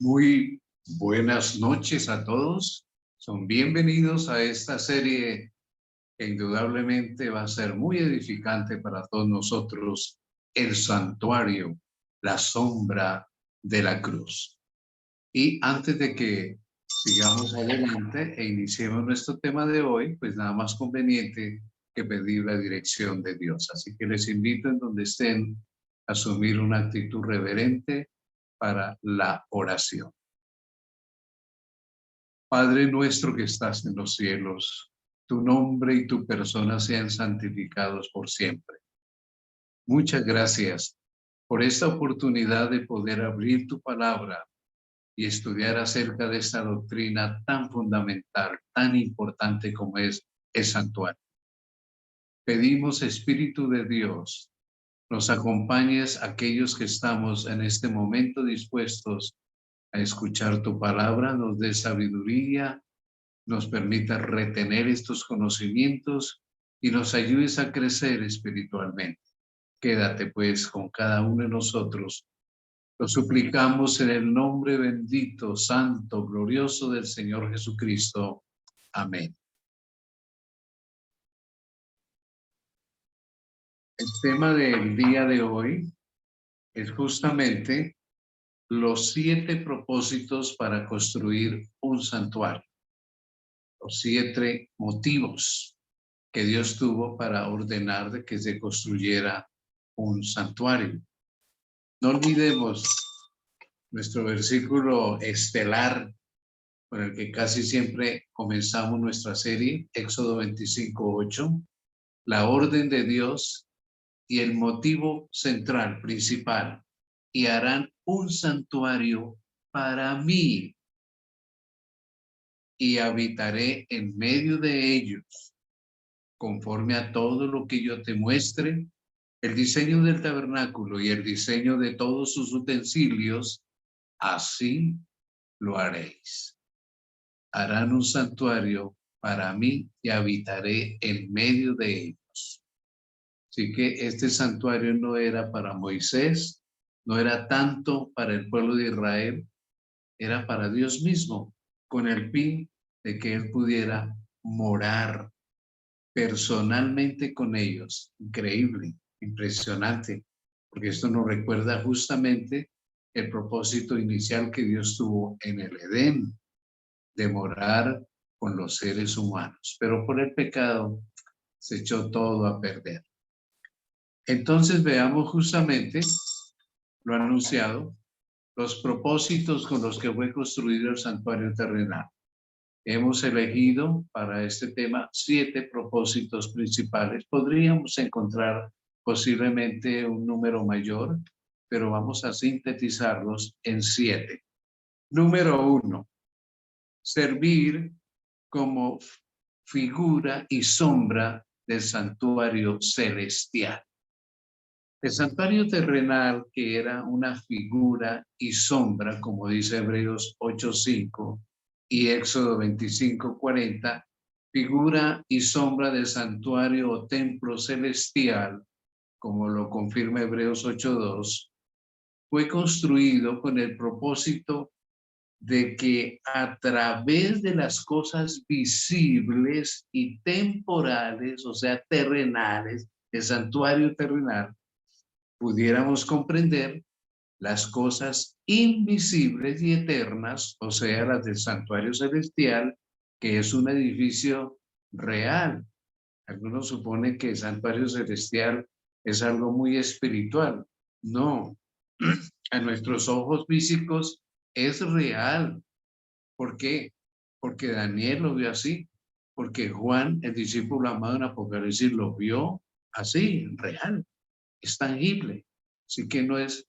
Muy buenas noches a todos. Son bienvenidos a esta serie que indudablemente va a ser muy edificante para todos nosotros, el santuario, la sombra de la cruz. Y antes de que sigamos adelante e iniciemos nuestro tema de hoy, pues nada más conveniente que pedir la dirección de Dios. Así que les invito en donde estén a asumir una actitud reverente para la oración. Padre nuestro que estás en los cielos, tu nombre y tu persona sean santificados por siempre. Muchas gracias por esta oportunidad de poder abrir tu palabra y estudiar acerca de esta doctrina tan fundamental, tan importante como es el santuario. Pedimos, Espíritu de Dios, nos acompañes aquellos que estamos en este momento dispuestos a escuchar tu palabra, nos dé sabiduría, nos permita retener estos conocimientos y nos ayudes a crecer espiritualmente. Quédate pues con cada uno de nosotros. Lo suplicamos en el nombre bendito, santo, glorioso del Señor Jesucristo. Amén. El tema del día de hoy es justamente los 7 propósitos para construir un santuario. Los 7 motivos que Dios tuvo para ordenar de que se construyera un santuario. No olvidemos nuestro versículo estelar con el que casi siempre comenzamos nuestra serie, Éxodo 25:8, la orden de Dios y el motivo central, principal, y harán un santuario para mí y habitaré en medio de ellos, conforme a todo lo que yo te muestre. El diseño del tabernáculo y el diseño de todos sus utensilios, así lo haréis. Harán un santuario para mí y habitaré en medio de ellos. Así que este santuario no era para Moisés, no era tanto para el pueblo de Israel, era para Dios mismo, con el fin de que él pudiera morar personalmente con ellos. Increíble, impresionante, porque esto nos recuerda justamente el propósito inicial que Dios tuvo en el Edén, de morar con los seres humanos. Pero por el pecado se echó todo a perder. Entonces veamos justamente lo anunciado, los propósitos con los que fue construido el santuario terrenal. Hemos elegido para este tema 7 propósitos principales. Podríamos encontrar posiblemente un número mayor, pero vamos a sintetizarlos en 7. Número 1, servir como figura y sombra del santuario celestial. El santuario terrenal, que era una figura y sombra, como dice Hebreos 8:5 y Éxodo 25:40, figura y sombra del santuario o templo celestial, como lo confirma Hebreos 8:2, fue construido con el propósito de que a través de las cosas visibles y temporales, o sea, terrenales, el santuario terrenal, pudiéramos comprender las cosas invisibles y eternas, o sea, las del santuario celestial, que es un edificio real. Algunos suponen que el santuario celestial es algo muy espiritual. No, a nuestros ojos físicos es real. ¿Por qué? Porque Daniel lo vio así, porque Juan, el discípulo amado en Apocalipsis, lo vio así, real, es tangible. Así que no es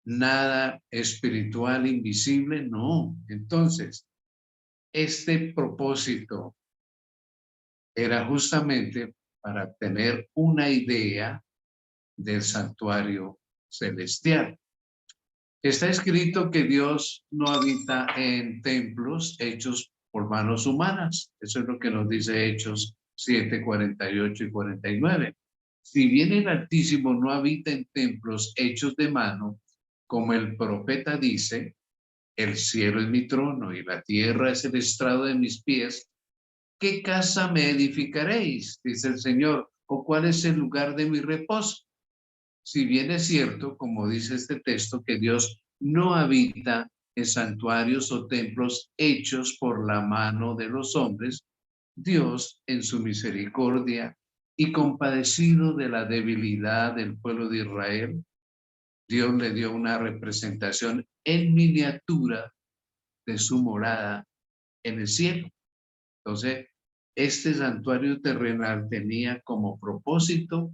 nada espiritual, invisible, no. Entonces, este propósito era justamente para tener una idea del santuario celestial. Está escrito que Dios no habita en templos hechos por manos humanas. Eso es lo que nos dice Hechos 7, 48 y 49. Si bien el Altísimo no habita en templos hechos de mano, como el profeta dice, el cielo es mi trono y la tierra es el estrado de mis pies, ¿qué casa me edificaréis? Dice el Señor, ¿o cuál es el lugar de mi reposo? Si bien es cierto, como dice este texto, que Dios no habita en santuarios o templos hechos por la mano de los hombres, Dios, en su misericordia y compadecido de la debilidad del pueblo de Israel, Dios le dio una representación en miniatura de su morada en el cielo. Entonces, este santuario terrenal tenía como propósito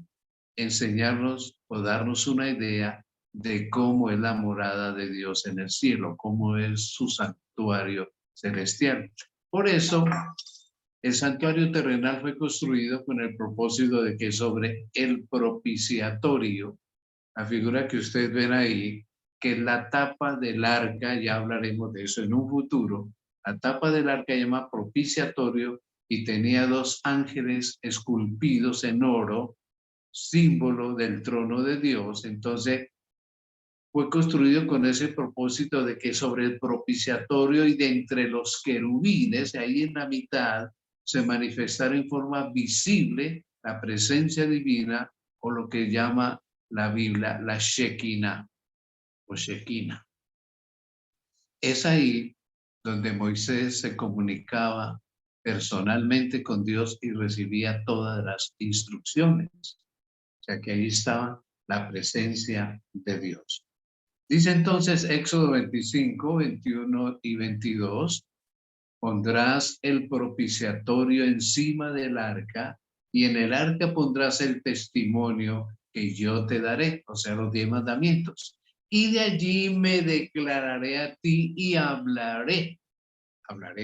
enseñarnos o darnos una idea de cómo es la morada de Dios en el cielo, cómo es su santuario celestial. Por eso, el santuario terrenal fue construido con el propósito de que sobre el propiciatorio, la figura que ustedes ven ahí, que es la tapa del arca, ya hablaremos de eso en un futuro, la tapa del arca se llama propiciatorio y tenía dos ángeles esculpidos en oro, símbolo del trono de Dios. Entonces, fue construido con ese propósito de que sobre el propiciatorio y de entre los querubines, ahí en la mitad, se manifestara en forma visible la presencia divina o lo que llama la Biblia la Shekinah o Shekinah. Es ahí donde Moisés se comunicaba personalmente con Dios y recibía todas las instrucciones. O sea que ahí estaba la presencia de Dios. Dice entonces Éxodo 25, 21 y 22, pondrás el propiciatorio encima del arca y en el arca pondrás el testimonio que yo te daré, o sea, los 10 mandamientos. Y de allí me declararé a ti y hablaré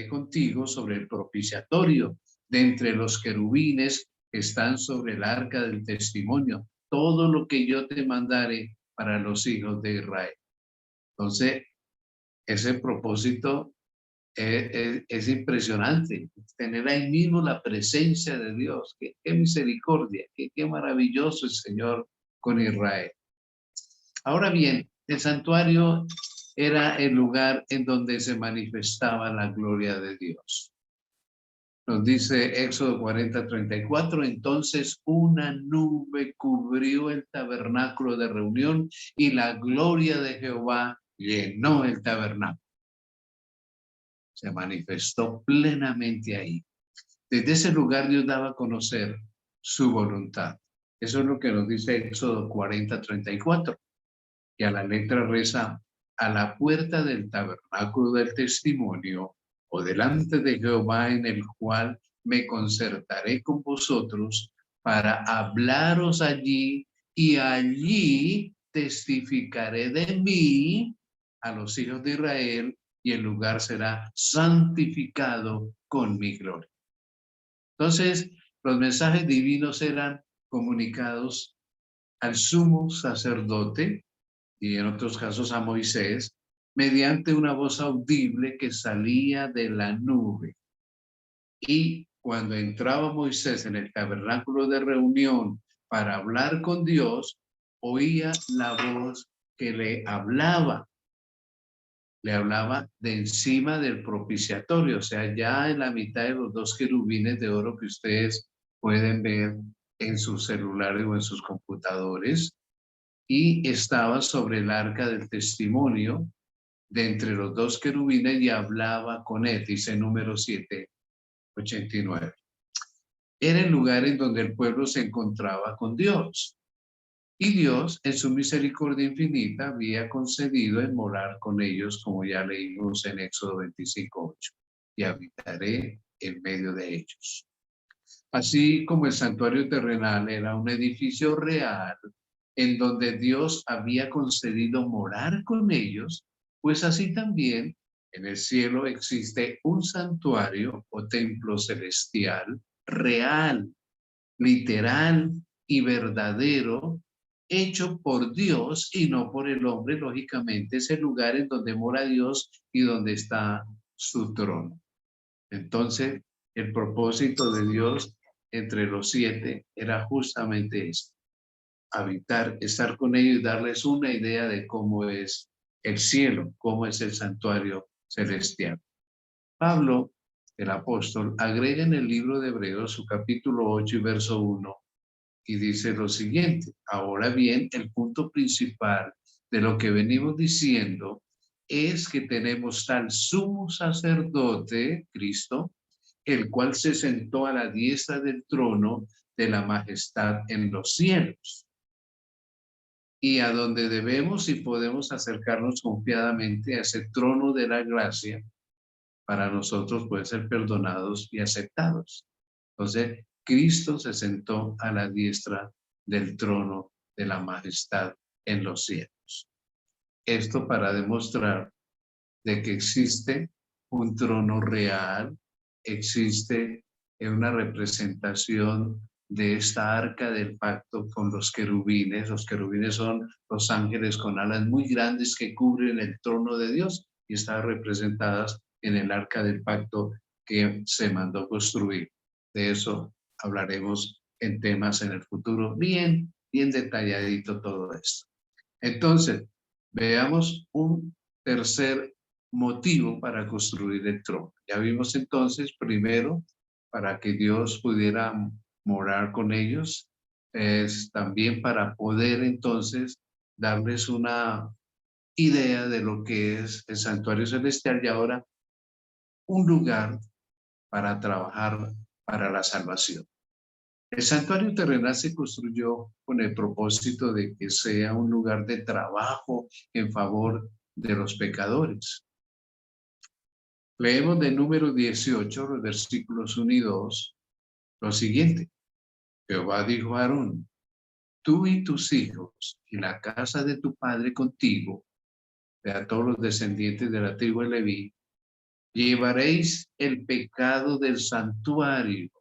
contigo sobre el propiciatorio de entre los querubines que están sobre el arca del testimonio, todo lo que yo te mandare para los hijos de Israel. Entonces, ese propósito es impresionante, tener ahí mismo la presencia de Dios. Qué misericordia, qué maravilloso el Señor con Israel. Ahora bien, el santuario era el lugar en donde se manifestaba la gloria de Dios. Nos dice Éxodo 40, 34, entonces una nube cubrió el tabernáculo de reunión y la gloria de Jehová llenó el tabernáculo. Se manifestó plenamente ahí. Desde ese lugar Dios daba a conocer su voluntad. Eso es lo que nos dice Éxodo 40, 34. Y a la letra reza, a la puerta del tabernáculo del testimonio o delante de Jehová en el cual me concertaré con vosotros para hablaros allí y allí testificaré de mí a los hijos de Israel y el lugar será santificado con mi gloria. Entonces, los mensajes divinos eran comunicados al sumo sacerdote y en otros casos a Moisés, mediante una voz audible que salía de la nube. Y cuando entraba Moisés en el tabernáculo de reunión para hablar con Dios, oía la voz que le hablaba de encima del propiciatorio, o sea, ya en la mitad de los dos querubines de oro que ustedes pueden ver en sus celulares o en sus computadores, y estaba sobre el arca del testimonio de entre los dos querubines y hablaba con él, dice número 7, 89. Era el lugar en donde el pueblo se encontraba con Dios. Y Dios, en su misericordia infinita, había concedido el morar con ellos, como ya leímos en Éxodo 25, 8. Y habitaré en medio de ellos. Así como el santuario terrenal era un edificio real en donde Dios había concedido morar con ellos, pues así también en el cielo existe un santuario o templo celestial real, literal y verdadero, hecho por Dios y no por el hombre. Lógicamente es el lugar en donde mora Dios y donde está su trono. Entonces, el propósito de Dios entre los 7 era justamente esto: habitar, estar con ellos y darles una idea de cómo es el cielo, cómo es el santuario celestial. Pablo, el apóstol, agrega en el libro de Hebreos su capítulo 8 y verso 1 y dice lo siguiente: ahora bien, el punto principal de lo que venimos diciendo es que tenemos tal sumo sacerdote, Cristo, el cual se sentó a la diestra del trono de la majestad en los cielos, y a donde debemos y podemos acercarnos confiadamente a ese trono de la gracia para nosotros poder ser perdonados y aceptados. Entonces, Cristo se sentó a la diestra del trono de la majestad en los cielos. Esto para demostrar de que existe un trono real, existe una representación de esta arca del pacto con los querubines. Los querubines son los ángeles con alas muy grandes que cubren el trono de Dios y están representadas en el arca del pacto que se mandó construir. De eso hablaremos en temas en el futuro, bien detalladito todo esto. Entonces, veamos un tercer motivo para construir el trono. Ya vimos entonces, primero, para que Dios pudiera morar con ellos, es también para poder entonces darles una idea de lo que es el santuario celestial y ahora un lugar para trabajar para la salvación. El santuario terrenal se construyó con el propósito de que sea un lugar de trabajo en favor de los pecadores. Leemos de Número 18, los versículos 1 y 2, lo siguiente: Jehová dijo a Aarón: tú y tus hijos y la casa de tu padre contigo, de a todos los descendientes de la tribu de Leví, llevaréis el pecado del santuario,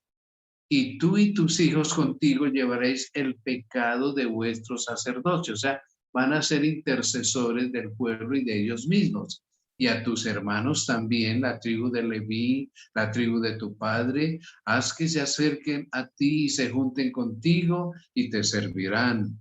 y tú y tus hijos contigo llevaréis el pecado de vuestro sacerdocio. O sea, van a ser intercesores del pueblo y de ellos mismos. Y a tus hermanos también, la tribu de Leví, la tribu de tu padre, haz que se acerquen a ti y se junten contigo y te servirán,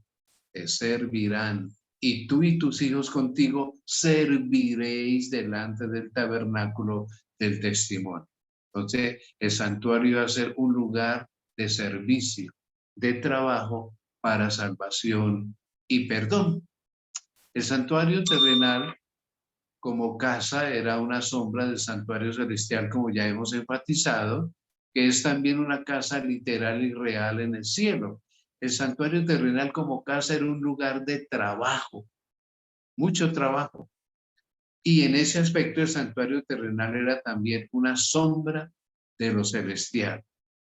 te servirán. Y tú y tus hijos contigo serviréis delante del tabernáculo del testimonio. Entonces, el santuario va a ser un lugar de servicio, de trabajo para salvación y perdón. El santuario terrenal como casa era una sombra del santuario celestial, como ya hemos enfatizado, que es también una casa literal y real en el cielo. El santuario terrenal como casa era un lugar de trabajo, mucho trabajo. Y en ese aspecto el santuario terrenal era también una sombra de lo celestial.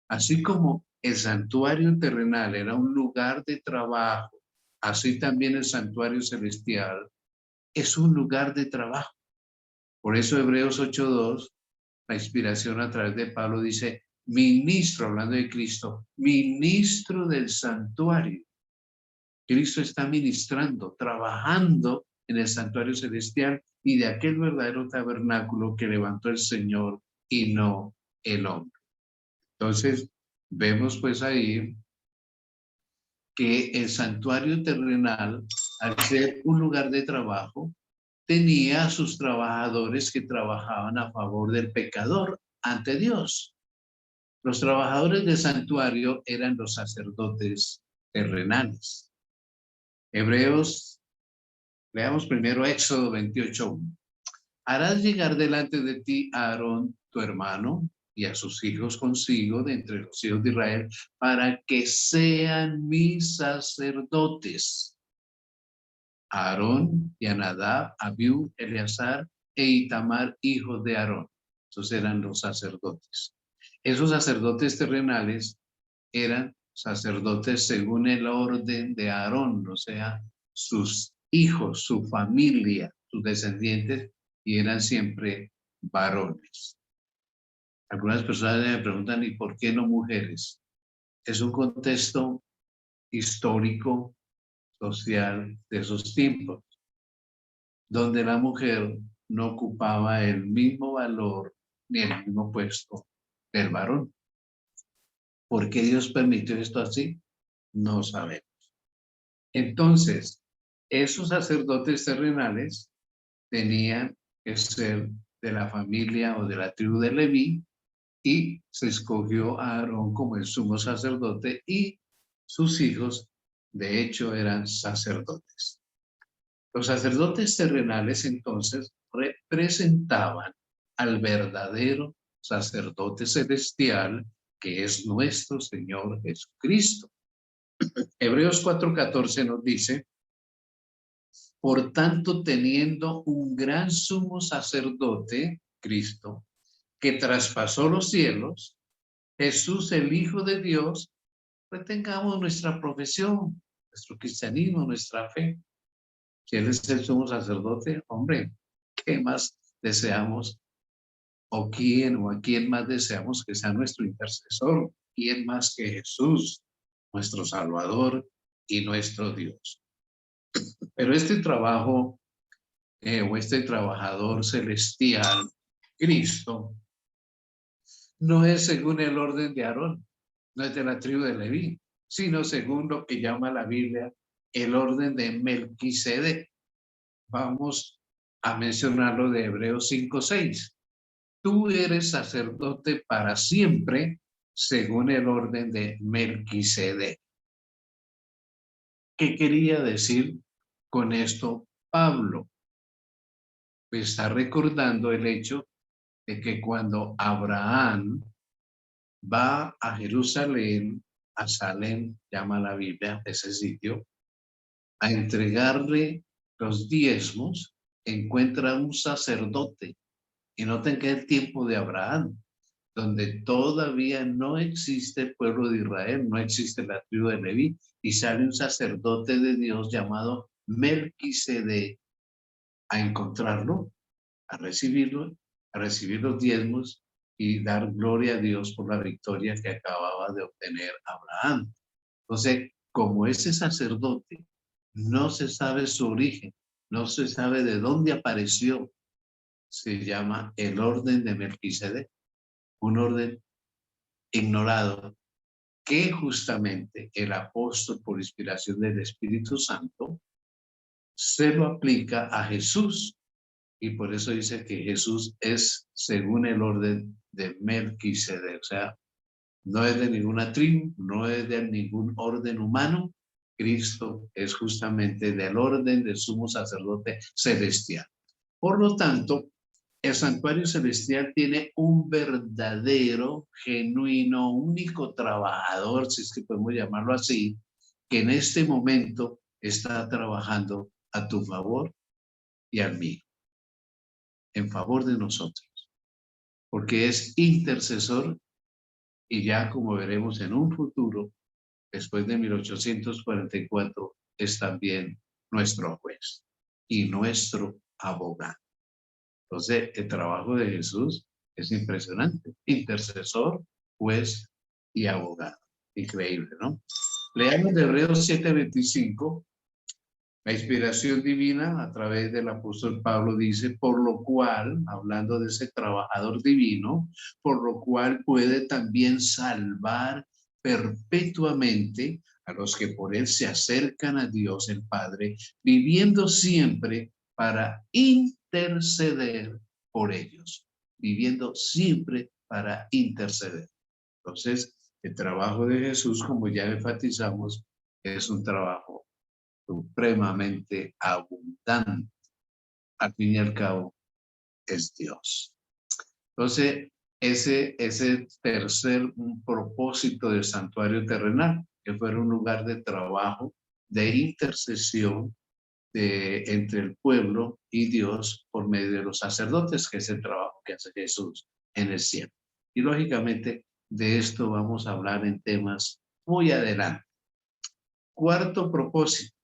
Así como el santuario terrenal era un lugar de trabajo, así también el santuario celestial es un lugar de trabajo. Por eso Hebreos 8:2, la inspiración a través de Pablo dice: ministro, hablando de Cristo, ministro del santuario. Cristo está ministrando, trabajando en el santuario celestial y de aquel verdadero tabernáculo que levantó el Señor y no el hombre. Entonces, vemos pues ahí que el santuario terrenal, al ser un lugar de trabajo, tenía a sus trabajadores que trabajaban a favor del pecador ante Dios. Los trabajadores del santuario eran los sacerdotes terrenales. Hebreos, veamos primero Éxodo 28:1. Harás llegar delante de ti a Aarón, tu hermano, y a sus hijos consigo de entre los hijos de Israel, para que sean mis sacerdotes. Aarón y a Nadab, Abiú, Eleazar e Itamar, hijos de Aarón. Esos eran los sacerdotes. Esos sacerdotes terrenales eran sacerdotes según el orden de Aarón, o sea, sus hijos, su familia, sus descendientes, y eran siempre varones. Algunas personas me preguntan: ¿y por qué no mujeres? Es un contexto histórico, social de esos tiempos, donde la mujer no ocupaba el mismo valor ni el mismo puesto del varón. ¿Por qué Dios permitió esto así? No sabemos. Entonces, esos sacerdotes terrenales tenían que ser de la familia o de la tribu de Leví, y se escogió a Aarón como el sumo sacerdote, y sus hijos, de hecho, eran sacerdotes. Los sacerdotes terrenales entonces representaban al verdadero sacerdote celestial, que es nuestro Señor Jesucristo. Hebreos 4:14 nos dice: por tanto, teniendo un gran sumo sacerdote, Cristo, que traspasó los cielos, Jesús, el Hijo de Dios, retengamos nuestra profesión, nuestro cristianismo, nuestra fe. Si Él es el sumo sacerdote, hombre, ¿qué más deseamos? ¿O a quién más deseamos que sea nuestro intercesor? ¿Quién más que Jesús, nuestro Salvador y nuestro Dios? Pero este trabajo, o este trabajador celestial, Cristo, no es según el orden de Aarón, no es de la tribu de Leví, sino según lo que llama la Biblia el orden de Melquisedec. Vamos a mencionarlo de Hebreos 5:6. Tú eres sacerdote para siempre según el orden de Melquisedec. ¿Qué quería decir con esto Pablo? Pues está recordando el hecho de que cuando Abraham va a Jerusalén, a Salem, llama la Biblia ese sitio, a entregarle los diezmos, encuentra un sacerdote. Y noten que es el tiempo de Abraham, donde todavía no existe el pueblo de Israel, no existe la tribu de Leví, y sale un sacerdote de Dios llamado Melquisedec a encontrarlo, a recibirlo, a recibir los diezmos y dar gloria a Dios por la victoria que acababa de obtener Abraham. Entonces, como ese sacerdote no se sabe su origen, no se sabe de dónde apareció, se llama el orden de Melquisedec, un orden ignorado, que justamente el apóstol, por inspiración del Espíritu Santo, se lo aplica a Jesús. Y por eso dice que Jesús es según el orden de Melquisedec. O sea, no es de ninguna tribu, no es de ningún orden humano. Cristo es justamente del orden del sumo sacerdote celestial. Por lo tanto, el santuario celestial tiene un verdadero, genuino, único trabajador, si es que podemos llamarlo así, que en este momento está trabajando a tu favor y al mío, en favor de nosotros, porque es intercesor, y ya como veremos en un futuro, después de 1844, es también nuestro juez y nuestro abogado. Entonces, el trabajo de Jesús es impresionante. Intercesor, juez y abogado. Increíble, ¿no? Leamos de Hebreos 7:25. La inspiración divina a través del apóstol Pablo dice: por lo cual, hablando de ese trabajador divino, por lo cual puede también salvar perpetuamente a los que por él se acercan a Dios el Padre, viviendo siempre para interceder por ellos, viviendo siempre para interceder. Entonces, el trabajo de Jesús, como ya enfatizamos, es un trabajo supremamente abundante. Al fin y al cabo, es Dios. Entonces, ese tercer propósito del santuario terrenal, que fuera un lugar de trabajo, de intercesión entre el pueblo y Dios por medio de los sacerdotes, que es el trabajo que hace Jesús en el cielo. Y lógicamente, de esto vamos a hablar en temas muy adelante. Cuarto propósito: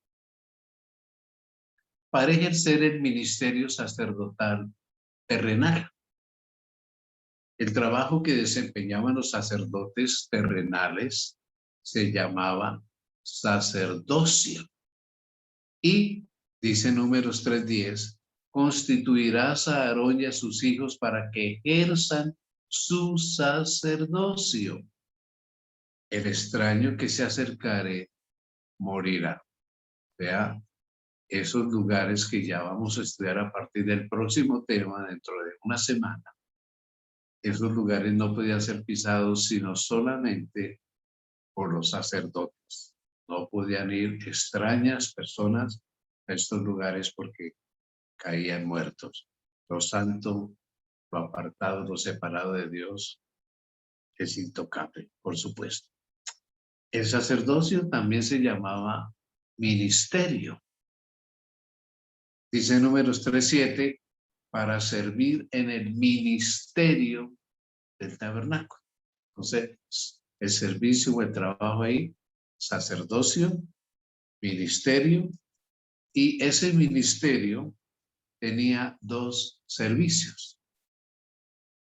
para ejercer el ministerio sacerdotal terrenal. El trabajo que desempeñaban los sacerdotes terrenales se llamaba sacerdocio. Y, dice Números 3:10, constituirás a Aarón y a sus hijos para que ejerzan su sacerdocio. el extraño que se acercare morirá. Vea, esos lugares que ya vamos a estudiar a partir del próximo tema dentro de una semana, esos lugares no podían ser pisados sino solamente por los sacerdotes. No podían ir extrañas personas a estos lugares porque caían muertos. Lo santo, lo apartado, lo separado de Dios es intocable, por supuesto. El sacerdocio también se llamaba ministerio. Dice Números 3:7, para servir en el ministerio del tabernáculo. Entonces, el servicio o el trabajo ahí, sacerdocio, ministerio, y ese ministerio tenía dos servicios.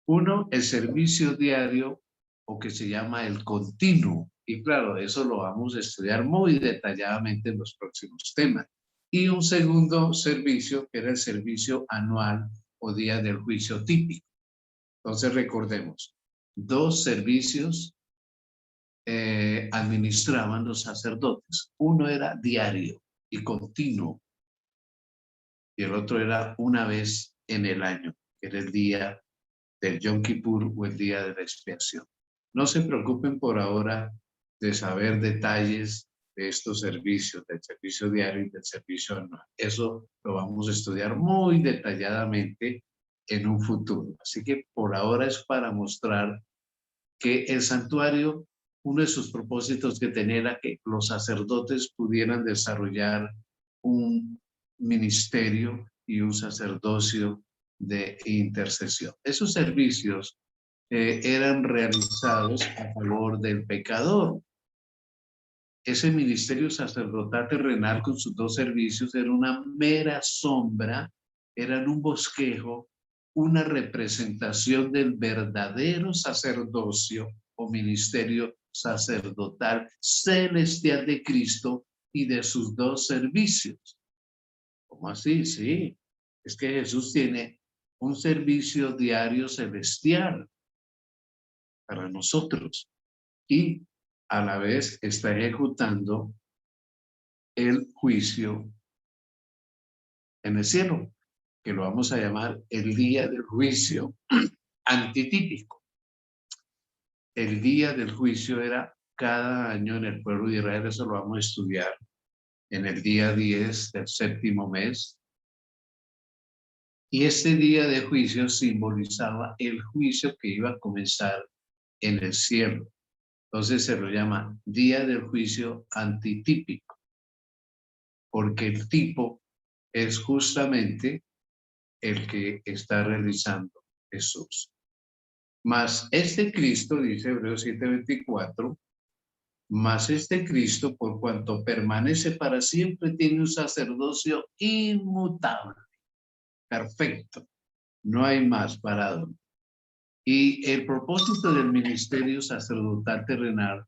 Uno, el servicio diario, o que se llama el continuo. Y claro, eso lo vamos a estudiar muy detalladamente en los próximos temas. Y un segundo servicio, que era el servicio anual o día del juicio típico. Entonces recordemos, dos servicios administraban los sacerdotes. Uno era diario y continuo, y el otro era una vez en el año, que era el día del Yom Kippur o el día de la expiación. No se preocupen por ahora de saber detalles de estos servicios, del servicio diario y del servicio anual. Eso lo vamos a estudiar muy detalladamente en un futuro. Así que por ahora es para mostrar que el santuario, uno de sus propósitos que tenía era que los sacerdotes pudieran desarrollar un ministerio y un sacerdocio de intercesión. Esos servicios eran realizados a favor del pecador. Ese ministerio sacerdotal terrenal con sus dos servicios era una mera sombra, eran un bosquejo, una representación del verdadero sacerdocio o ministerio sacerdotal celestial de Cristo y de sus dos servicios. ¿Cómo así? Sí, es que Jesús tiene un servicio diario celestial para nosotros y a la vez está ejecutando el juicio en el cielo, que lo vamos a llamar el día del juicio antitípico. El día del juicio era cada año en el pueblo de Israel, eso lo vamos a estudiar en el día 10 del séptimo mes. Y este día de juicio simbolizaba el juicio que iba a comenzar en el cielo. Entonces se lo llama día del juicio antitípico, porque el tipo es justamente el que está realizando Jesús. Mas este Cristo, dice Hebreos 7:24, mas este Cristo, por cuanto permanece para siempre, tiene un sacerdocio inmutable, perfecto, no hay más para dónde. Y el propósito del ministerio sacerdotal terrenal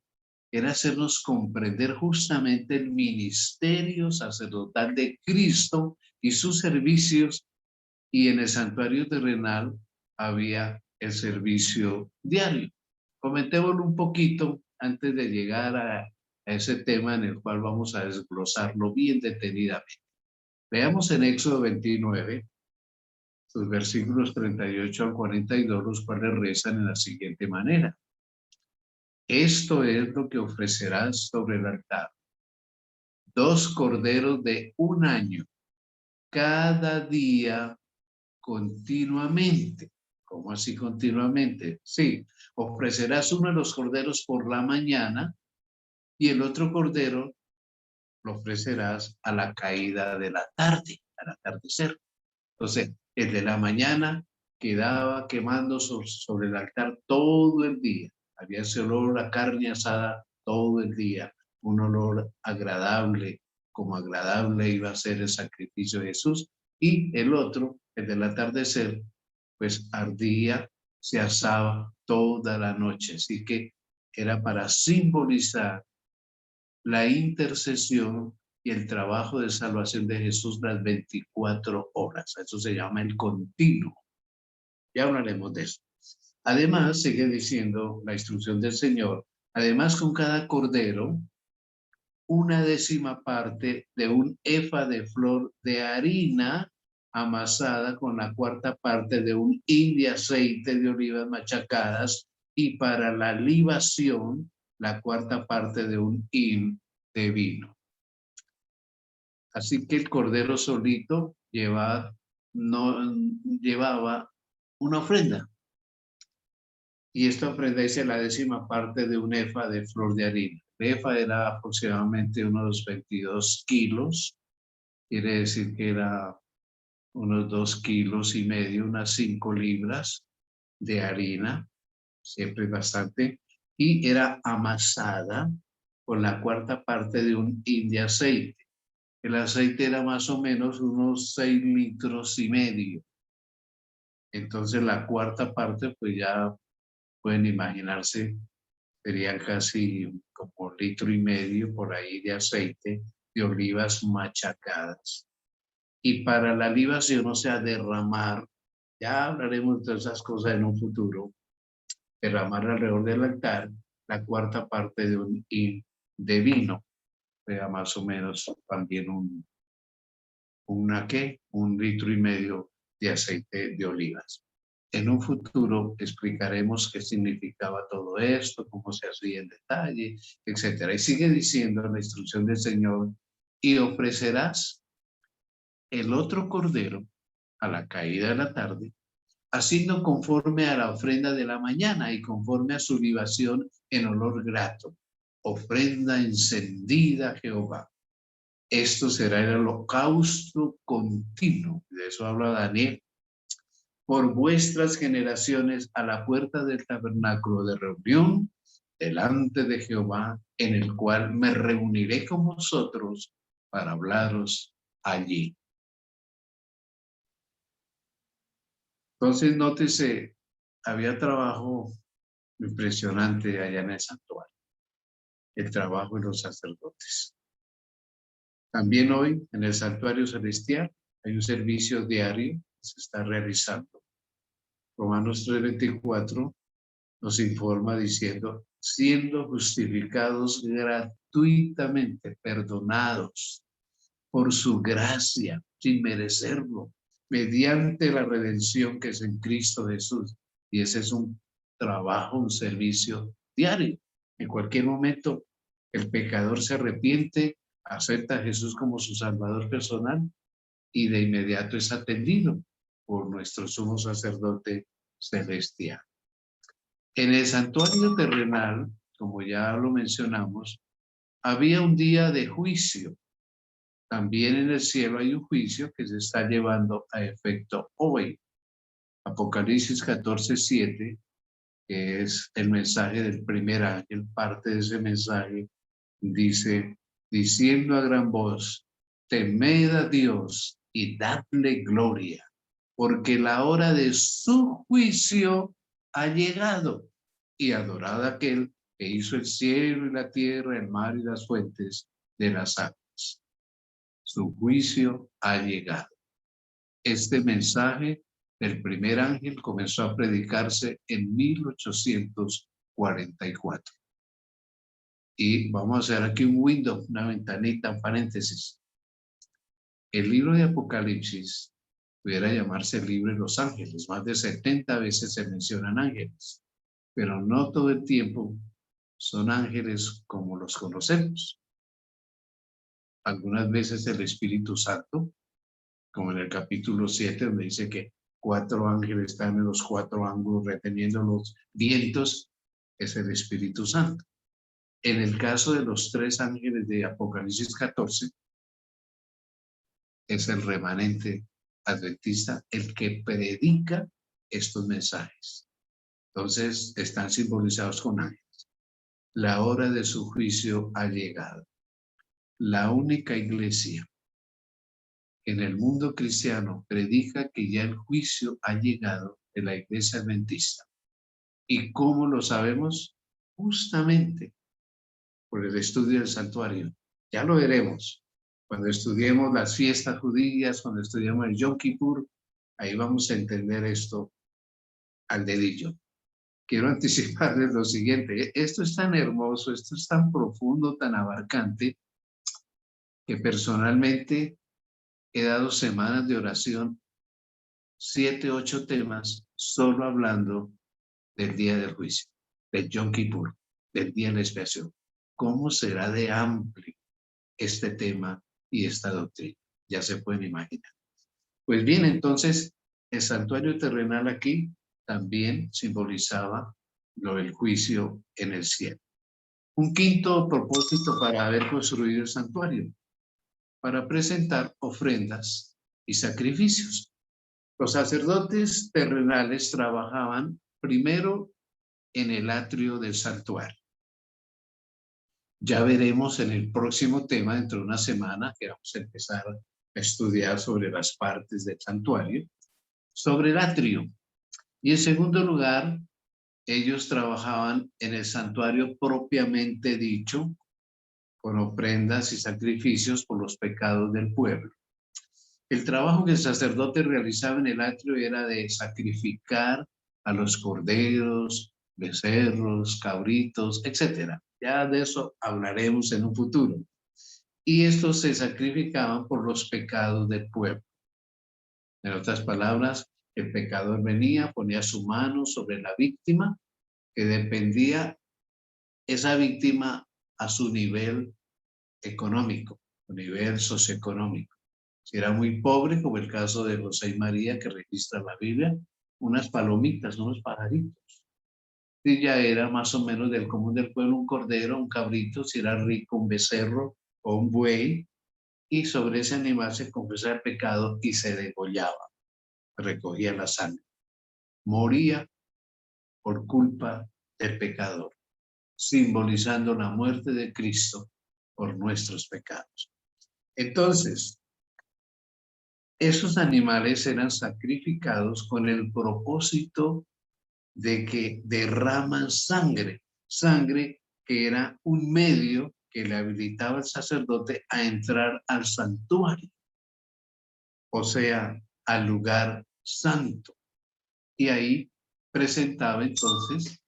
era hacernos comprender justamente el ministerio sacerdotal de Cristo y sus servicios, y en el santuario terrenal había el servicio diario. Comentémoslo un poquito antes de llegar a ese tema en el cual vamos a desglosarlo bien detenidamente. Veamos en Éxodo 29, sus versículos 38 al 42, los cuales rezan en la siguiente manera. Esto es lo que ofrecerás sobre el altar: 2 corderos de un año, cada día continuamente. ¿Cómo así continuamente? Sí, ofrecerás uno de los corderos por la mañana y el otro cordero lo ofrecerás a la caída de la tarde, al atardecer. Entonces, el de la mañana quedaba quemando sobre el altar todo el día. Había ese olor a carne asada todo el día, un olor agradable, como agradable iba a ser el sacrificio de Jesús. Y el otro, el del atardecer, pues ardía, se asaba toda la noche. Así que era para simbolizar la intercesión y el trabajo de salvación de Jesús las 24 horas. Eso se llama el continuo. Ya hablaremos de eso. Además, sigue diciendo la instrucción del Señor, Además, con cada cordero, una décima parte de un efa de flor de harina amasada con la cuarta parte de un hin de aceite de olivas machacadas, y para la libación, la cuarta parte de un hin de vino. Así que el cordero solito llevaba una ofrenda. Y esta ofrenda dice la décima parte de un efa de flor de harina. El efa era aproximadamente unos 22 kilos, quiere decir que era unos 2,5 kilos, unas 5 libras de harina, siempre bastante, y era amasada con la cuarta parte de un hin de aceite. El aceite era más o menos unos 6,5 litros. Entonces la cuarta parte, pues ya pueden imaginarse, serían casi como 1,5 litros por ahí de aceite de olivas machacadas. Y para la libación, o sea, derramar, ya hablaremos de esas cosas en un futuro, derramar alrededor del altar la cuarta parte de un hin de vino, sea más o menos también un 1,5 litros de aceite de olivas. En un futuro explicaremos qué significaba todo esto, cómo se hacía en detalle, etcétera. Y sigue diciendo la instrucción del Señor: y ofrecerás el otro cordero a la caída de la tarde, haciendo conforme a la ofrenda de la mañana y conforme a su libación en olor grato, ofrenda encendida a Jehová. Esto será el holocausto continuo, de eso habla Daniel, por vuestras generaciones a la puerta del tabernáculo de reunión delante de Jehová, en el cual me reuniré con vosotros para hablaros allí. Entonces, nótese, había trabajo impresionante allá en el santuario, el trabajo de los sacerdotes. También hoy en el santuario celestial hay un servicio diario que se está realizando. Romanos 3:24 nos informa diciendo: siendo justificados gratuitamente, perdonados por su gracia, sin merecerlo, mediante la redención que es en Cristo Jesús. Y ese es un trabajo, un servicio diario. En cualquier momento el pecador se arrepiente, acepta a Jesús como su Salvador personal y de inmediato es atendido por nuestro sumo sacerdote celestial. En el santuario terrenal, como ya lo mencionamos, había un día de juicio. También en el cielo hay un juicio que se está llevando a efecto hoy. Apocalipsis 14:7, que es el mensaje del primer ángel, parte de ese mensaje, dice: diciendo a gran voz, temed a Dios y dadle gloria, porque la hora de su juicio ha llegado, y adorad a aquel que hizo el cielo y la tierra, el mar y las fuentes de las aguas. Su juicio ha llegado. Este mensaje del primer ángel comenzó a predicarse en 1844. Y vamos a hacer aquí un window, una ventanita, un paréntesis. El libro de Apocalipsis pudiera llamarse el libro de los ángeles. Más de 70 veces se mencionan ángeles, pero no todo el tiempo son ángeles como los conocemos. Algunas veces el Espíritu Santo, como en el capítulo 7, donde dice que 4 ángeles están en los 4 ángulos reteniendo los vientos, es el Espíritu Santo. En el caso de los 3 ángeles de Apocalipsis 14, es el remanente adventista el que predica estos mensajes. Entonces, están simbolizados con ángeles. La hora de su juicio ha llegado. La única iglesia en el mundo cristiano predica que ya el juicio ha llegado de la iglesia adventista. ¿Y cómo lo sabemos? Justamente por el estudio del santuario. Ya lo veremos. Cuando estudiemos las fiestas judías, cuando estudiemos el Yom Kippur, ahí vamos a entender esto al dedillo. quiero anticiparles lo siguiente. Esto es tan hermoso, esto es tan profundo, tan abarcante, que personalmente he dado semanas de oración, 7, 8 temas, solo hablando del día del juicio, del Yom Kippur, del día de la expiación. ¿Cómo será de amplio este tema y esta doctrina? Ya se pueden imaginar. Pues bien, entonces, el santuario terrenal aquí también simbolizaba lo del juicio en el cielo. Un quinto propósito para haber construido el santuario, para presentar ofrendas y sacrificios. Los sacerdotes terrenales trabajaban primero en el atrio del santuario. Ya veremos en el próximo tema, dentro de una semana, que vamos a empezar a estudiar sobre las partes del santuario, sobre el atrio. Y en segundo lugar, ellos trabajaban en el santuario propiamente dicho, con ofrendas y sacrificios por los pecados del pueblo. El trabajo que el sacerdote realizaba en el atrio era de sacrificar a los corderos, becerros, cabritos, etc. Ya de eso hablaremos en un futuro. Y estos se sacrificaban por los pecados del pueblo. En otras palabras, el pecador venía, ponía su mano sobre la víctima, que dependía esa víctima a su nivel económico, a nivel socioeconómico. Si era muy pobre, como el caso de José y María que registra la Biblia, unas palomitas, unos pajaritos. Si ya era más o menos del común del pueblo, un cordero, un cabrito, si era rico, un becerro o un buey, y sobre ese animal se confesaba el pecado y se degollaba, recogía la sangre. Moría por culpa del pecador, simbolizando la muerte de Cristo por nuestros pecados. Entonces, esos animales eran sacrificados con el propósito de que derraman sangre, sangre que era un medio que le habilitaba al sacerdote a entrar al santuario, o sea, al lugar santo. Y ahí presentaba entonces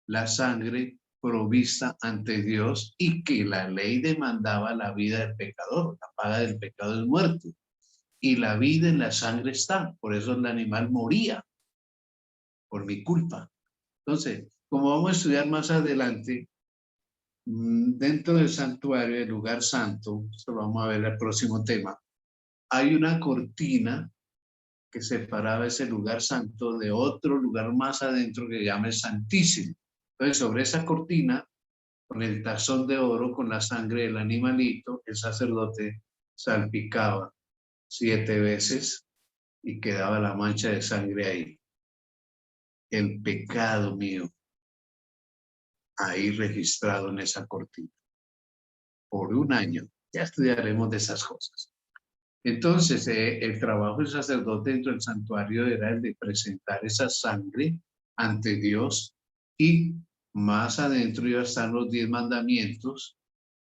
la sangre provista ante Dios y que la ley demandaba la vida del pecador. La paga del pecado es muerte. Y la vida en la sangre está. Por eso el animal moría por mi culpa. Entonces, como vamos a estudiar más adelante, dentro del santuario, el lugar santo, esto lo vamos a ver en el próximo tema, hay una cortina que separaba ese lugar santo de otro lugar más adentro que se llama el Santísimo. Entonces, sobre esa cortina, con el tazón de oro, con la sangre del animalito, el sacerdote salpicaba 7 veces y quedaba la mancha de sangre ahí. El pecado mío, ahí registrado en esa cortina, por un año. Ya estudiaremos de esas cosas. Entonces, el trabajo del sacerdote dentro del santuario era el de presentar esa sangre ante Dios, y más adentro iban a estar los 10 mandamientos,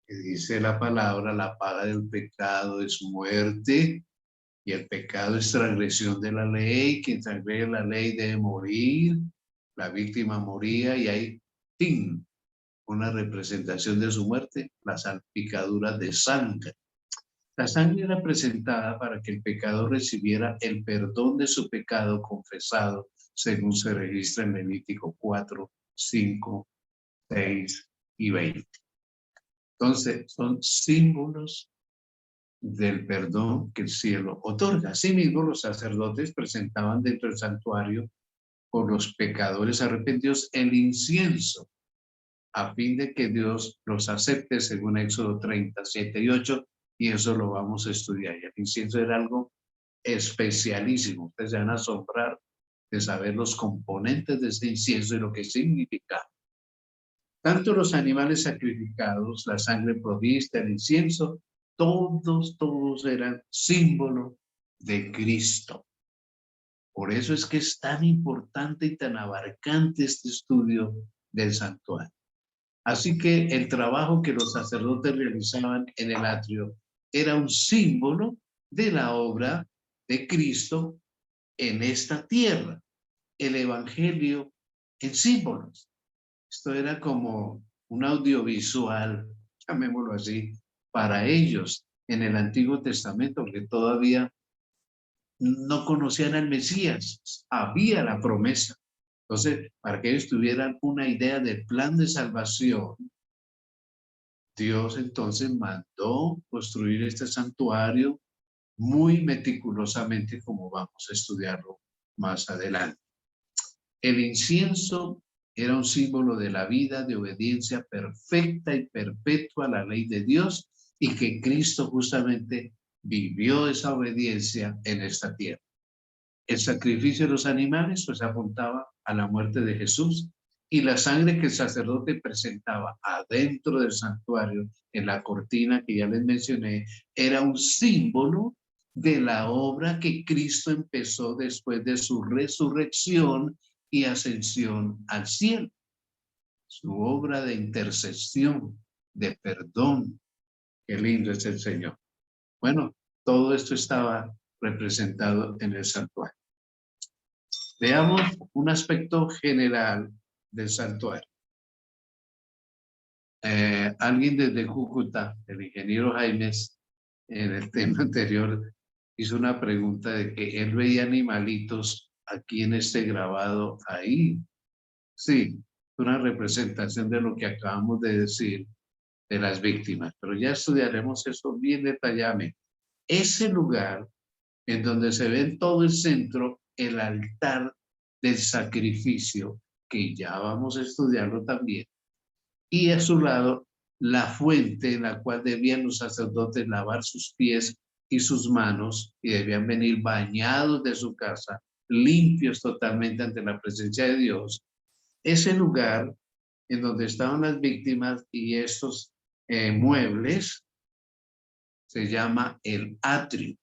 que dice la palabra: la paga del pecado es muerte, y el pecado es transgresión de la ley, quien transgrede la ley debe morir, la víctima moría, y hay ¡tin!, una representación de su muerte, las salpicaduras de sangre. La sangre era presentada para que el pecador recibiera el perdón de su pecado confesado, según se registra en Levítico 4, 5, 6 y 20. Entonces, son símbolos del perdón que el cielo otorga. Asimismo, los sacerdotes presentaban dentro del santuario por los pecadores arrepentidos el incienso, a fin de que Dios los acepte, según Éxodo 37 y 8, y eso lo vamos a estudiar. Y el incienso era algo especialísimo. Ustedes se van a asombrar de saber los componentes de este incienso y lo que significa. Tanto los animales sacrificados, la sangre provista, el incienso, todos eran símbolo de Cristo. Por eso es que es tan importante y tan abarcante este estudio del santuario. Así que el trabajo que los sacerdotes realizaban en el atrio era un símbolo de la obra de Cristo en esta tierra. El evangelio en símbolos. Esto era como un audiovisual, llamémoslo así, para ellos en el Antiguo Testamento, que todavía no conocían al Mesías, había la promesa. Entonces, para que ellos tuvieran una idea del plan de salvación, Dios entonces mandó construir este santuario muy meticulosamente, como vamos a estudiarlo más adelante. El incienso era un símbolo de la vida de obediencia perfecta y perpetua a la ley de Dios, y que Cristo justamente vivió esa obediencia en esta tierra. El sacrificio de los animales pues apuntaba a la muerte de Jesús, y la sangre que el sacerdote presentaba adentro del santuario, en la cortina que ya les mencioné, era un símbolo de la obra que Cristo empezó después de su resurrección y ascensión al cielo. Su obra de intercesión, de perdón. Qué lindo es el Señor. Bueno, todo esto estaba representado en el santuario. Veamos un aspecto general del santuario. Alguien desde Cúcuta, el ingeniero Jaimes, en el tema anterior, hizo una pregunta de que él veía animalitos aquí en este grabado ahí. Sí, una representación de lo que acabamos de decir de las víctimas, pero ya estudiaremos eso bien detalladamente. Ese lugar en donde se ve en todo el centro el altar del sacrificio, que ya vamos a estudiarlo también, y a su lado la fuente en la cual debían los sacerdotes lavar sus pies y sus manos, y debían venir bañados de su casa, limpios totalmente ante la presencia de Dios. Ese lugar en donde estaban las víctimas y estos muebles se llama el atrio.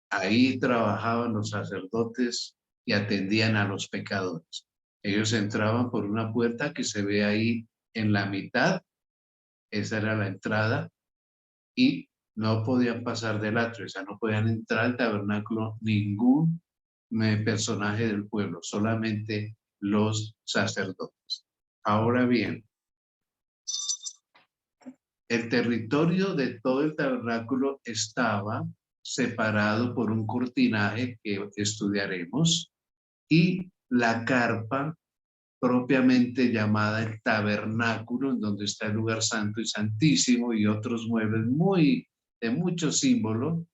Ahí trabajaban los sacerdotes y atendían a los pecadores. Ellos entraban por una puerta que se ve ahí en la mitad, esa era la entrada, y no podían pasar del atrio, o sea, no podían entrar al tabernáculo ningún personaje del pueblo, solamente los sacerdotes. Ahora bien, el territorio de todo el tabernáculo estaba separado por un cortinaje que estudiaremos, y la carpa propiamente llamada el tabernáculo, en donde está el lugar santo y santísimo y otros muebles de muchos símbolos.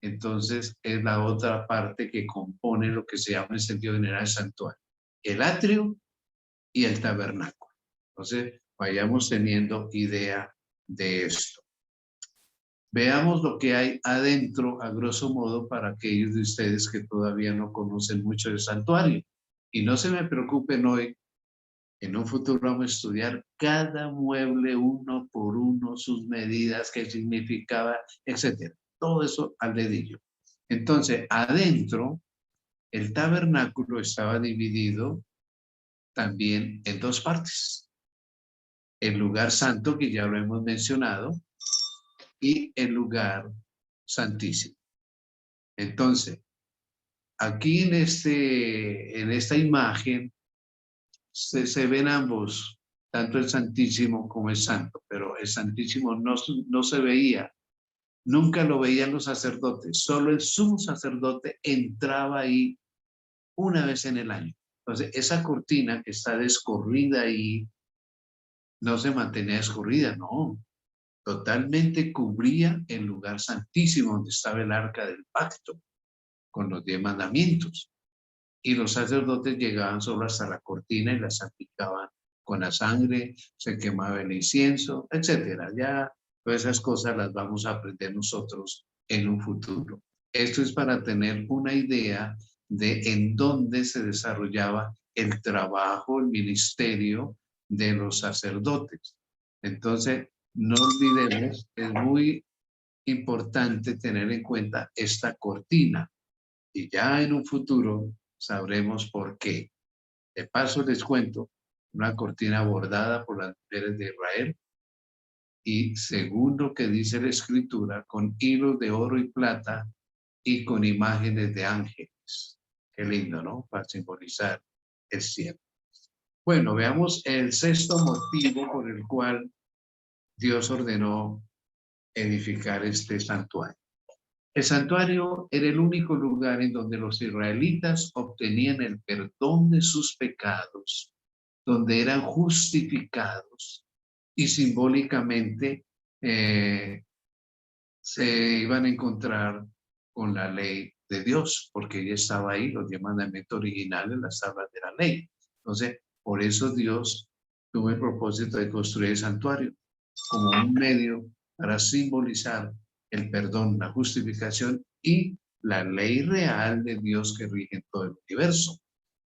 Entonces es la otra parte que compone lo que se llama en sentido general el santuario, el atrio y el tabernáculo. Entonces vayamos teniendo idea de esto. Veamos lo que hay adentro, a grosso modo, para aquellos de ustedes que todavía no conocen mucho del santuario. Y no se me preocupen hoy, en un futuro vamos a estudiar cada mueble uno por uno, sus medidas, qué significaba, etcétera. Todo eso al dedillo. Entonces, adentro, el tabernáculo estaba dividido también en dos partes. El lugar santo, que ya lo hemos mencionado, y el lugar santísimo. Entonces, aquí en esta imagen se ven ambos, tanto el Santísimo como el Santo, pero el Santísimo no se veía, nunca lo veían los sacerdotes, solo el sumo sacerdote entraba ahí una vez en el año. Entonces, esa cortina que está descorrida ahí, no se mantenía descorrida, no, totalmente cubría el lugar santísimo donde estaba el arca del pacto con los 10 mandamientos. Y los sacerdotes llegaban solo hasta la cortina y la salpicaban con la sangre, se quemaba el incienso, etcétera. Ya todas esas cosas las vamos a aprender nosotros en un futuro. Esto es para tener una idea de en dónde se desarrollaba el trabajo, el ministerio de los sacerdotes. Entonces, no olvidemos, es muy importante tener en cuenta esta cortina, y ya en un futuro sabremos por qué. De paso les cuento, una cortina bordada por las mujeres de Israel, y según lo que dice la escritura, con hilos de oro y plata y con imágenes de ángeles. Qué lindo, ¿no? Para simbolizar el cielo. Bueno, veamos el sexto motivo por el cual Dios ordenó edificar este santuario. El santuario era el único lugar en donde los israelitas obtenían el perdón de sus pecados, donde eran justificados y simbólicamente se iban a encontrar con la ley de Dios, porque ella estaba ahí, los 10 mandamientos originales, las tablas de la ley. Entonces, por eso Dios tuvo el propósito de construir el santuario como un medio para simbolizar el perdón, la justificación y la ley real de Dios que rige en todo el universo.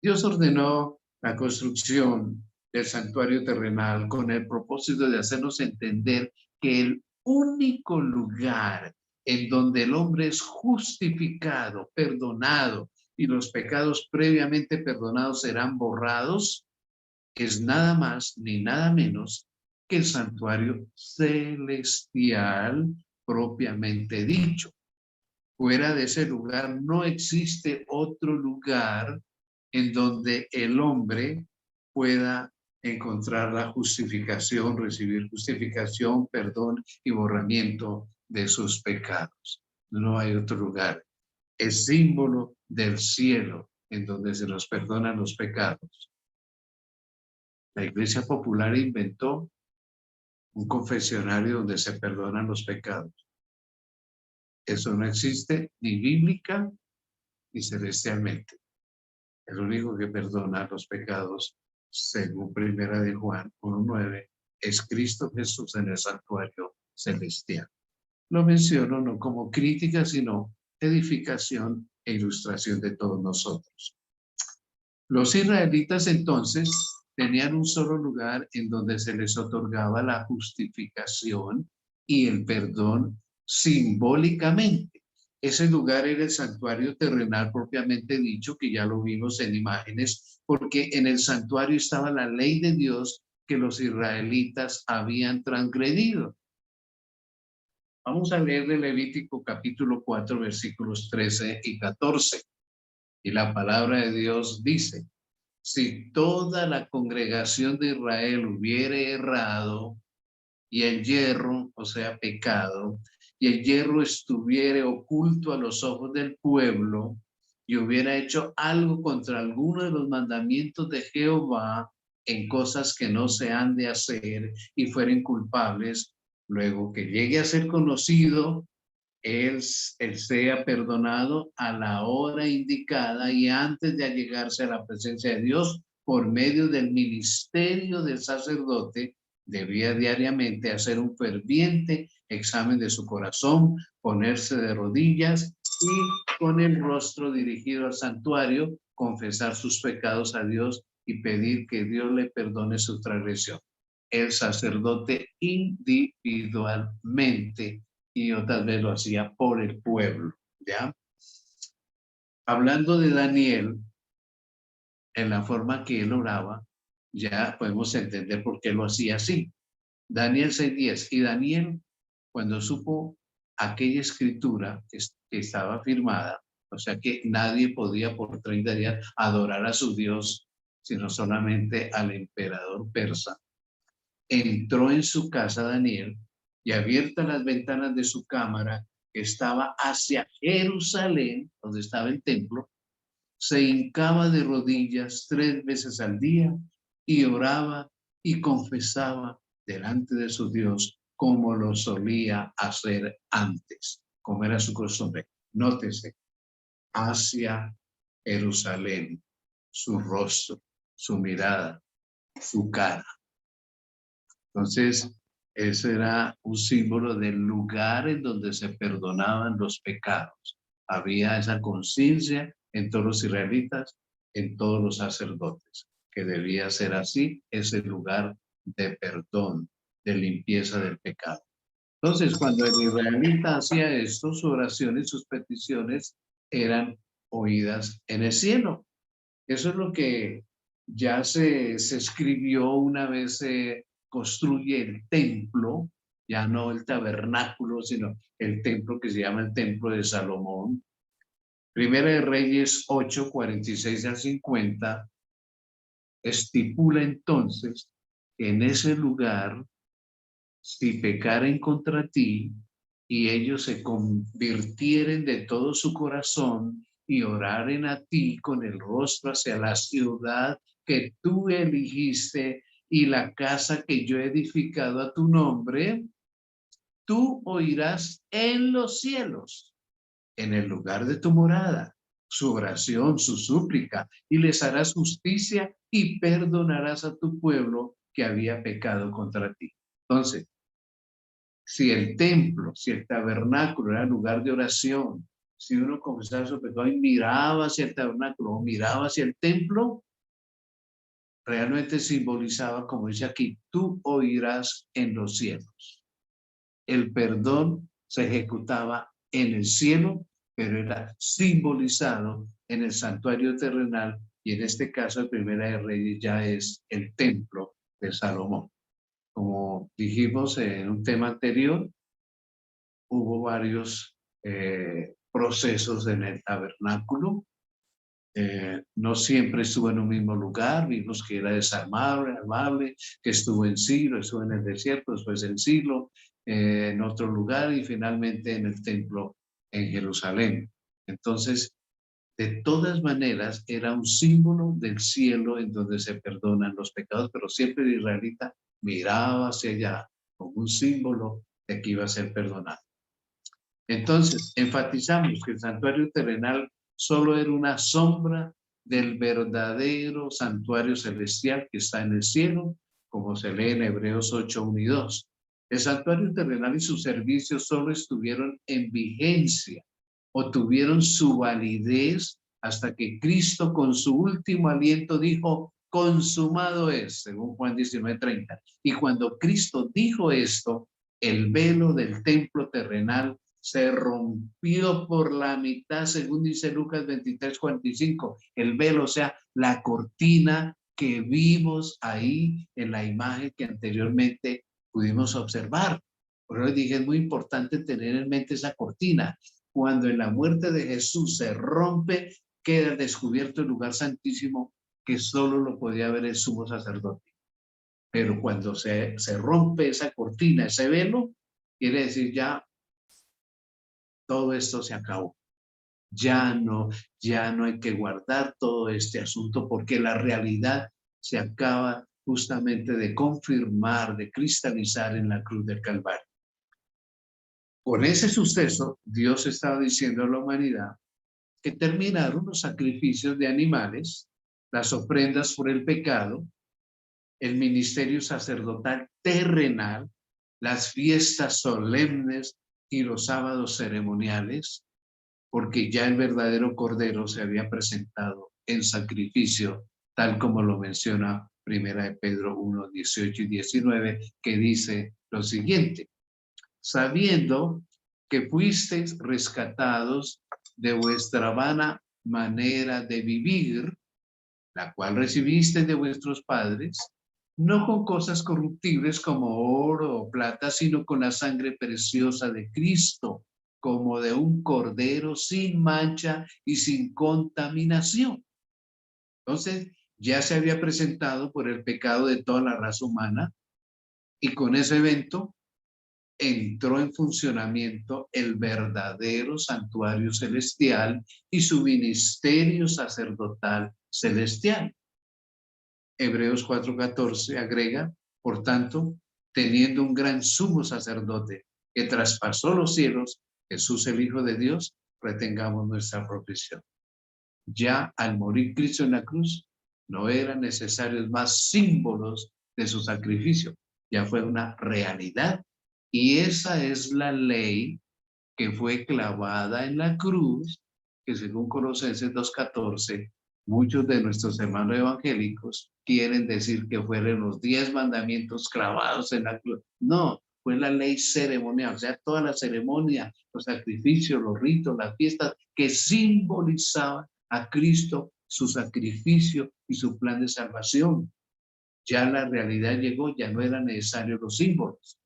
Dios ordenó la construcción del santuario terrenal con el propósito de hacernos entender que el único lugar en donde el hombre es justificado, perdonado y los pecados previamente perdonados serán borrados, es nada más ni nada menos que el santuario celestial propiamente dicho. Fuera de ese lugar no existe otro lugar en donde el hombre pueda encontrar la justificación, recibir justificación, perdón y borramiento de sus pecados. No hay otro lugar. Es símbolo del cielo en donde se nos perdonan los pecados. La Iglesia Popular inventó un confesionario donde se perdonan los pecados. Eso no existe ni bíblica ni celestialmente. El único que perdona los pecados, según Primera de Juan 1:9, es Cristo Jesús en el santuario celestial. Lo menciono no como crítica, sino edificación e ilustración de todos nosotros. Los israelitas entonces tenían un solo lugar en donde se les otorgaba la justificación y el perdón simbólicamente. Ese lugar era el santuario terrenal propiamente dicho, que ya lo vimos en imágenes, porque en el santuario estaba la ley de Dios que los israelitas habían transgredido. Vamos a leer de Levítico capítulo 4, versículos 13 y 14. Y la palabra de Dios dice: si toda la congregación de Israel hubiere errado y el yerro, o sea, pecado, y el yerro estuviere oculto a los ojos del pueblo y hubiera hecho algo contra alguno de los mandamientos de Jehová en cosas que no se han de hacer y fueren culpables, luego que llegue a ser conocido, él sea perdonado a la hora indicada y antes de allegarse a la presencia de Dios por medio del ministerio del sacerdote, debía diariamente hacer un ferviente examen de su corazón, ponerse de rodillas y con el rostro dirigido al santuario, confesar sus pecados a Dios y pedir que Dios le perdone su transgresión. El sacerdote individualmente, y otras veces lo hacía por el pueblo, ¿ya? Hablando de Daniel, en la forma que él oraba, ya podemos entender por qué lo hacía así. Daniel 6:10. Y Daniel, cuando supo aquella escritura que estaba firmada, o sea que nadie podía por 30 días adorar a su Dios, sino solamente al emperador persa, entró en su casa Daniel y abiertas las ventanas de su cámara, que estaba hacia Jerusalén, donde estaba el templo, se hincaba de rodillas 3 veces al día y oraba y confesaba delante de su Dios como lo solía hacer antes, como era su costumbre. Nótese, hacia Jerusalén, su rostro, su mirada, su cara. Entonces, ese era un símbolo del lugar en donde se perdonaban los pecados. Había esa conciencia en todos los israelitas, en todos los sacerdotes, que debía ser así, ese lugar de perdón, de limpieza del pecado. Entonces, cuando el israelita hacía esto, su oración y sus peticiones eran oídas en el cielo. Eso es lo que ya se escribió una vez se construye el templo, ya no el tabernáculo, sino el templo que se llama el Templo de Salomón. Primera de Reyes 8, 46 al 50. estipula entonces que en ese lugar, si pecaren contra ti y ellos se convirtieren de todo su corazón y oraren a ti con el rostro hacia la ciudad que tú eligiste y la casa que yo he edificado a tu nombre, tú oirás en los cielos, en el lugar de tu morada, su oración, su súplica, y les harás justicia y perdonarás a tu pueblo que había pecado contra ti. Entonces, si el templo, si el tabernáculo era lugar de oración, si uno confesaba su pecado y miraba hacia el tabernáculo o miraba hacia el templo, realmente simbolizaba, como dice aquí, tú oirás en los cielos. El perdón se ejecutaba en el cielo, pero era simbolizado en el santuario terrenal, y en este caso, el Primera de Reyes ya es el templo de Salomón. Como dijimos en un tema anterior, hubo varios procesos en el tabernáculo. No siempre estuvo en un mismo lugar, vimos que era desarmable, armable, que estuvo en Silo, estuvo en el desierto, después en Silo, en otro lugar y finalmente en el templo en Jerusalén. Entonces, de todas maneras, era un símbolo del cielo en donde se perdonan los pecados, pero siempre el israelita miraba hacia allá como un símbolo de que iba a ser perdonado. Entonces, enfatizamos que el santuario terrenal solo era una sombra del verdadero santuario celestial que está en el cielo, como se lee en Hebreos 8, 1 y 2. El santuario terrenal y sus servicios solo estuvieron en vigencia o tuvieron su validez hasta que Cristo con su último aliento dijo, consumado es, según Juan 19:30. Y cuando Cristo dijo esto, el velo del templo terrenal se rompió por la mitad, según dice Lucas 23:45. El velo, o sea, la cortina que vimos ahí en la imagen que anteriormente pudimos observar. Por eso dije, es muy importante tener en mente esa cortina. Cuando en la muerte de Jesús se rompe, queda descubierto el lugar santísimo que solo lo podía ver el sumo sacerdote. Pero cuando se rompe esa cortina, ese velo, quiere decir ya todo esto se acabó. Ya no hay que guardar todo este asunto porque la realidad se acaba justamente de confirmar, de cristalizar en la cruz del Calvario. Con ese suceso, Dios estaba diciendo a la humanidad que terminaron los sacrificios de animales, las ofrendas por el pecado, el ministerio sacerdotal terrenal, las fiestas solemnes y los sábados ceremoniales, porque ya el verdadero Cordero se había presentado en sacrificio, tal como lo menciona Primera de Pedro 1, 18 y 19, que dice lo siguiente: sabiendo que fuisteis rescatados de vuestra vana manera de vivir, la cual recibisteis de vuestros padres, no con cosas corruptibles como oro o plata, sino con la sangre preciosa de Cristo, como de un cordero sin mancha y sin contaminación. Entonces, ya se había presentado por el pecado de toda la raza humana, y con ese evento entró en funcionamiento el verdadero santuario celestial y su ministerio sacerdotal celestial. Hebreos 4:14 agrega, por tanto, teniendo un gran sumo sacerdote que traspasó los cielos, Jesús el Hijo de Dios, retengamos nuestra profesión. Ya al morir Cristo en la cruz, no eran necesarios más símbolos de su sacrificio, ya fue una realidad, y esa es la ley que fue clavada en la cruz, que según Colosenses 2:14, muchos de nuestros hermanos evangélicos quieren decir que fueron los 10 mandamientos clavados en la cruz. No, fue la ley ceremonial, o sea, toda la ceremonia, los sacrificios, los ritos, las fiestas que simbolizaban a Cristo, su sacrificio y su plan de salvación. Ya la realidad llegó, ya no eran necesarios los símbolos.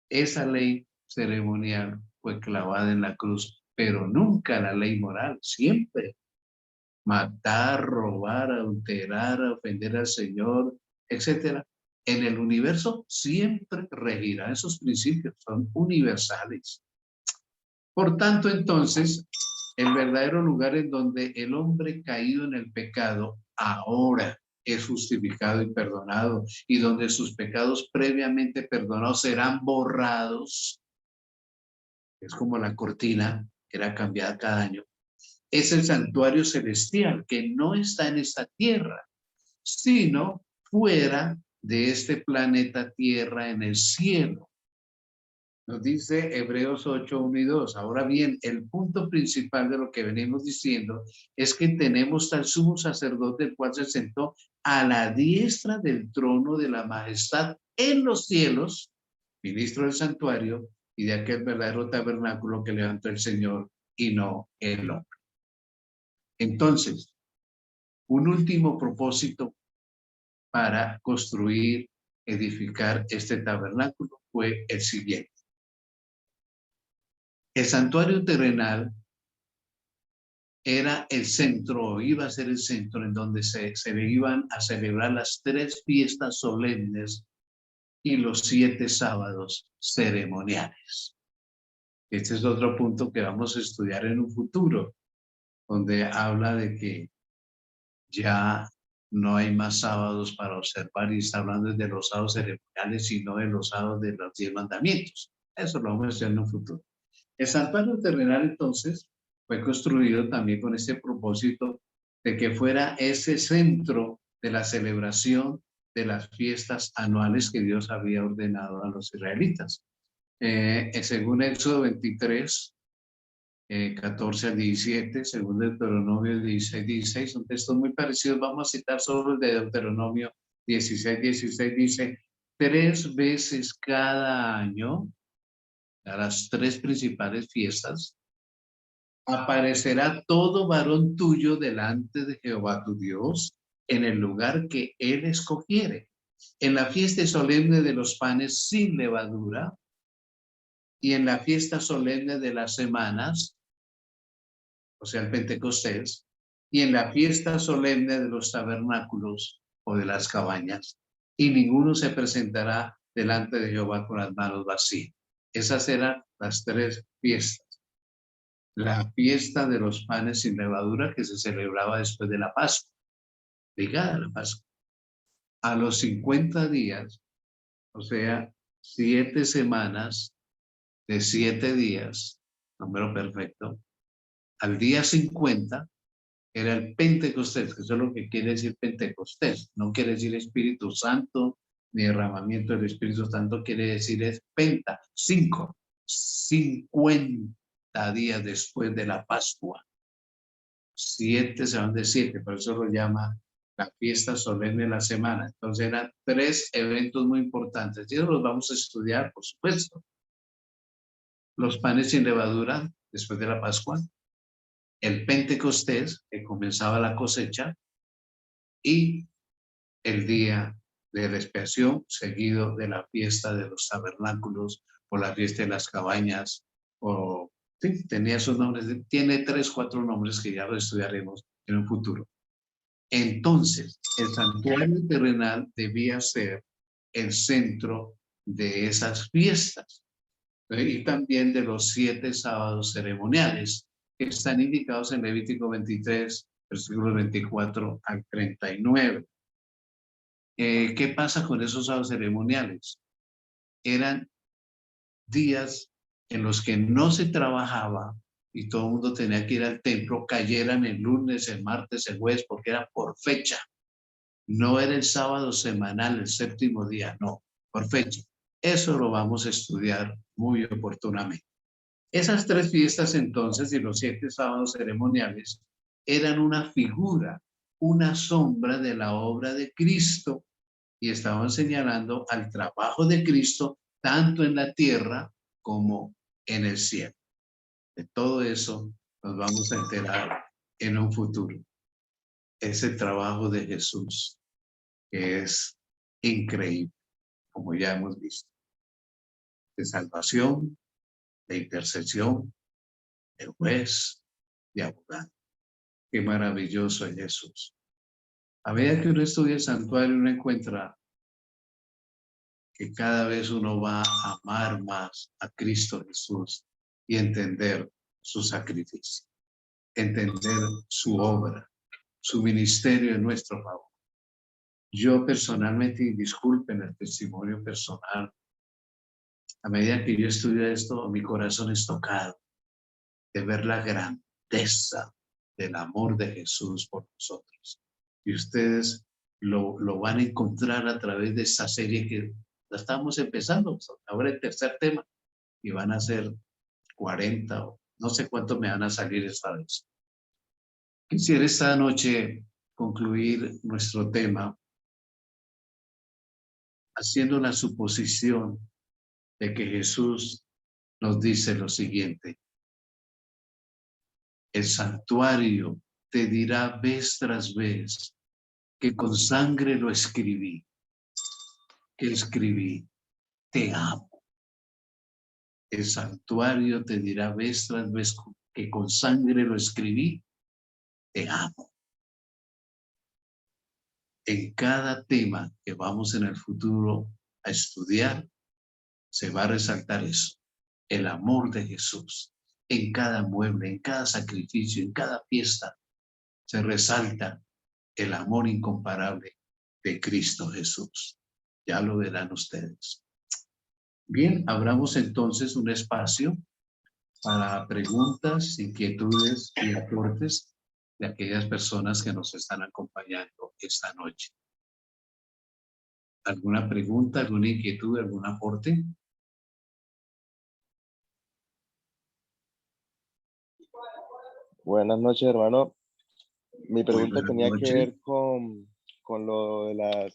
Esa ley ceremonial fue clavada en la cruz, pero nunca la ley moral, siempre matar, robar, adulterar, ofender al Señor, etcétera, en el universo siempre regirán esos principios, son universales. Por tanto, entonces, el verdadero lugar en donde el hombre caído en el pecado ahora es justificado y perdonado, y donde sus pecados previamente perdonados serán borrados, es como la cortina que era cambiada cada año, es el santuario celestial que no está en esta tierra, sino fuera de este planeta Tierra en el cielo. Nos dice Hebreos 8, 1 y 2. Ahora bien, el punto principal de lo que venimos diciendo es que tenemos tal sumo sacerdote, el cual se sentó a la diestra del trono de la majestad en los cielos, ministro del santuario y de aquel verdadero tabernáculo que levantó el Señor y no el hombre. Entonces, un último propósito para construir, edificar este tabernáculo fue el siguiente. El santuario terrenal era el centro, iba a ser el centro en donde se iban a celebrar las 3 fiestas solemnes y los 7 sábados ceremoniales. Este es otro punto que vamos a estudiar en un futuro, donde habla de que ya no hay más sábados para observar, y está hablando de los sábados ceremoniales, sino de los sábados de los 10 mandamientos. Eso lo vamos a estudiar en un futuro. El santuario terrenal, entonces, fue construido también con este propósito de que fuera ese centro de la celebración de las fiestas anuales que Dios había ordenado a los israelitas. Según Éxodo 23, 14 al 17, según Deuteronomio 16, 16, son textos muy parecidos. Vamos a citar solo el de Deuteronomio 16, 16, dice: 3 veces cada año, a las 3 principales fiestas, aparecerá todo varón tuyo delante de Jehová tu Dios en el lugar que él escogiere. En la fiesta solemne de los panes sin levadura y en la fiesta solemne de las semanas, o sea, el Pentecostés, y en la fiesta solemne de los tabernáculos o de las cabañas, y ninguno se presentará delante de Jehová con las manos vacías. Esas eran las 3 fiestas. La fiesta de los panes sin levadura, que se celebraba después de la Pascua, ligada a la Pascua. A los 50 días, o sea, 7 semanas de 7 días, número perfecto, al día 50 era el Pentecostés, que eso es lo que quiere decir Pentecostés. No quiere decir Espíritu Santo ni derramamiento del Espíritu Santo, quiere decir es Penta, 5, 50 días después de la Pascua. 7 se van de 7, por eso lo llama la fiesta solemne de la semana. Entonces eran 3 eventos muy importantes y eso los vamos a estudiar, por supuesto. Los panes sin levadura después de la Pascua, el Pentecostés, que comenzaba la cosecha, y el día de la expiación, seguido de la fiesta de los tabernáculos o la fiesta de las cabañas, o sí, tenía esos nombres, tiene 3, 4 nombres que ya lo estudiaremos en un futuro. Entonces, el santuario terrenal debía ser el centro de esas fiestas, y también de los 7 sábados ceremoniales que están indicados en Levítico 23, versículos 24 al 39. ¿Qué pasa con esos sábados ceremoniales? Eran días en los que no se trabajaba y todo el mundo tenía que ir al templo, cayeran el lunes, el martes, el jueves, porque era por fecha. No era el sábado semanal, el 7º día, no, por fecha. Eso lo vamos a estudiar muy oportunamente. Esas 3 fiestas entonces y los 7 sábados ceremoniales eran una figura, una sombra de la obra de Cristo, y estaban señalando al trabajo de Cristo tanto en la tierra como en el cielo. De todo eso nos vamos a enterar en un futuro. Ese trabajo de Jesús, que es increíble, como ya hemos visto, de salvación, de intercesión, de juez, de abogado. Qué maravilloso es Jesús. A medida que uno estudia el santuario, uno encuentra que cada vez uno va a amar más a Cristo Jesús y entender su sacrificio, entender su obra, su ministerio en nuestro favor. Yo personalmente, y disculpen el testimonio personal, a medida que yo estudio esto, mi corazón es tocado de ver la grandeza del amor de Jesús por nosotros. Y ustedes lo van a encontrar a través de esta serie que la estamos empezando. Ahora el tercer tema. Y van a ser 40 o no sé cuántos me van a salir esta vez. Quisiera esta noche concluir nuestro tema haciendo la suposición de que Jesús nos dice lo siguiente: el santuario te dirá vez tras vez que con sangre lo escribí, te amo. El santuario te dirá vez tras vez que con sangre lo escribí, te amo. En cada tema que vamos en el futuro a estudiar, se va a resaltar eso, el amor de Jesús. En cada mueble, en cada sacrificio, en cada fiesta, se resalta el amor incomparable de Cristo Jesús. Ya lo verán ustedes. Bien, abramos entonces un espacio para preguntas, inquietudes y aportes de aquellas personas que nos están acompañando esta noche. ¿Alguna pregunta, alguna inquietud, algún aporte? Buenas noches, hermano. Mi pregunta Buenas tenía que noches. ver con lo de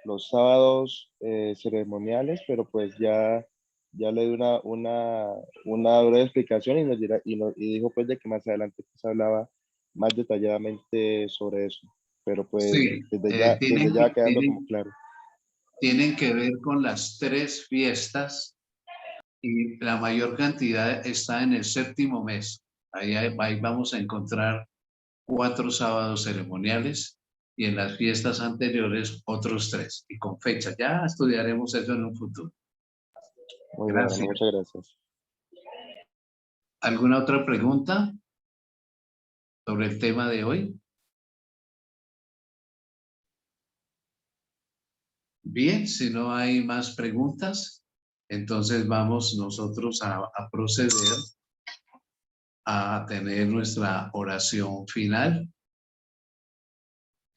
los sábados ceremoniales, pero pues ya le di una breve explicación y dijo pues de que más adelante pues hablaba más detalladamente sobre eso. Pero pues Sí, desde ya quedando como claro. tienen que ver con las 3 fiestas y la mayor cantidad está en el 7º mes. Ahí vamos a encontrar 4 sábados ceremoniales y en las fiestas anteriores otros 3 y con fecha. Ya estudiaremos eso en un futuro. Muy bien, hermano, Gracias. muchas gracias. ¿Alguna otra pregunta sobre el tema de hoy? Bien, si no hay más preguntas, entonces vamos nosotros a proceder a tener nuestra oración final.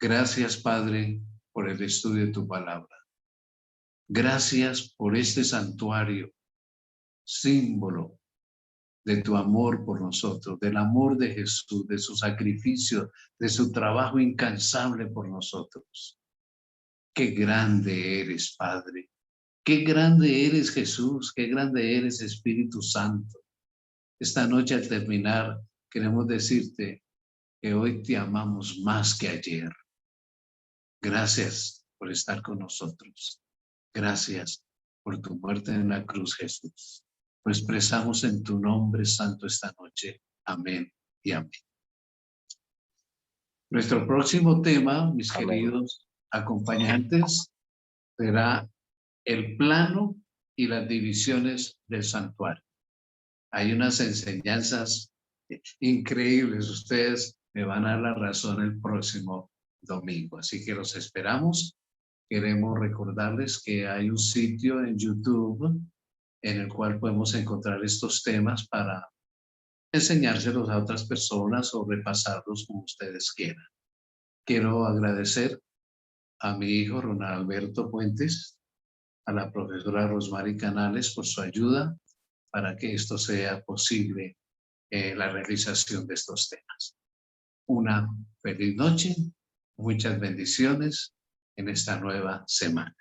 Gracias, Padre, por el estudio de tu palabra. Gracias por este santuario, símbolo de tu amor por nosotros, del amor de Jesús, de su sacrificio, de su trabajo incansable por nosotros. Qué grande eres, Padre. Qué grande eres, Jesús. Qué grande eres, Espíritu Santo. Esta noche al terminar, queremos decirte que hoy te amamos más que ayer. Gracias por estar con nosotros. Gracias por tu muerte en la cruz, Jesús. Lo expresamos en tu nombre santo esta noche. Amén y amén. Nuestro próximo tema, mis Amén. queridos acompañantes, será el plano y las divisiones del santuario. Hay unas enseñanzas increíbles. Ustedes me van a dar la razón el próximo domingo. Así que los esperamos. Queremos recordarles que hay un sitio en YouTube en el cual podemos encontrar estos temas para enseñárselos a otras personas o repasarlos como ustedes quieran. Quiero agradecer a mi hijo Ronald Alberto Puentes, a la profesora Rosmary Canales por su ayuda para que esto sea posible, la realización de estos temas. Una feliz noche, muchas bendiciones en esta nueva semana.